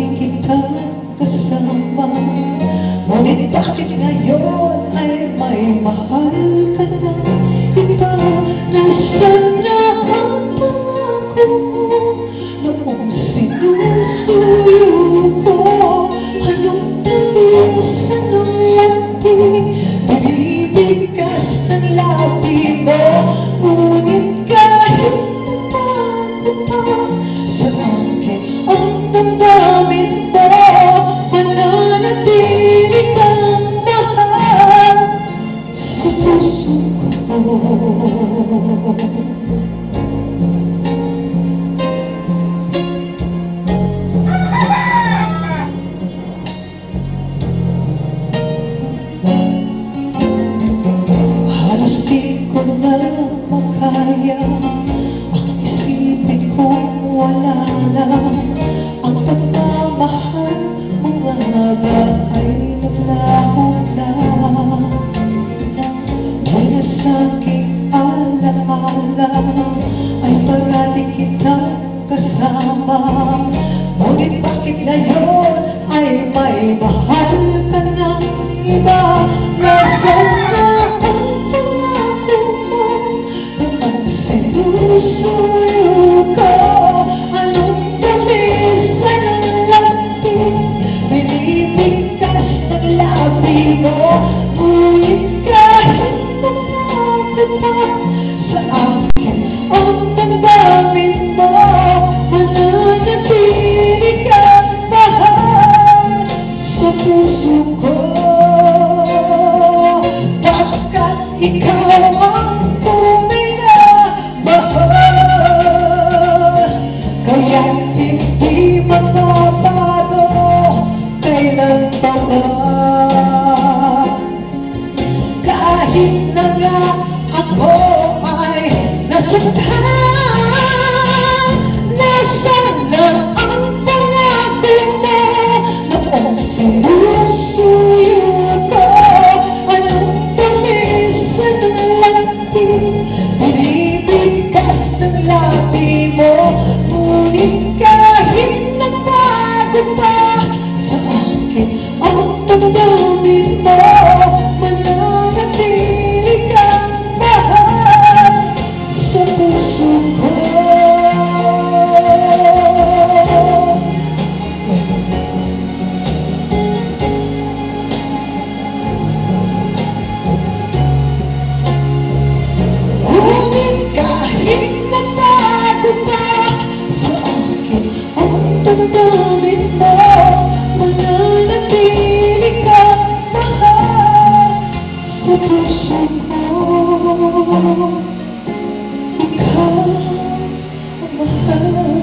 lagi kita kasama. Ngunit bakit ngayon ay may mahal ka na iba? Nasaan na ang pangako noong sinusuyo ko? Anong nalisan ng labi? Binibigkas ng labi mo. Ngunit kahit napagod pa sa akin ang damdamin mo, mananatili kang mahal sa puso ko. Halos di ko na makaya ang isipin kong wala na ang pagmamahal mo nga ba ay naglaho na. Kaya sa aking alaala ay parati kitang kasama. Ngunit bakit ngayon ay may mahal ka ng iba? Nasaan na ang pangako mo noong sinusuyo ko? Anong damisan ng labi? Binibigkas ng labi mo. Ngunit kahit napagod pa sa akin ang damdamin mo, mananatili kang mahal sa puso ko. Bakit ikaw ang tunay na mahal? Kaya hindi mababago kailan pa ba? Kahit na nga ako ay nasaktan, nasaan na ang pangako mo noong sinusuyo ko? Anong damisan ng labi? Binibigkas ng labi mo. Ngunit kahit napagod pa sa akin ang damdamin mo, mananatili kang mahal sa puso ko. Ngunit kahit napagod pa sa akin ang damdamin mo, mananatili kang mahal sa puso ko. Ikaw ang mahal.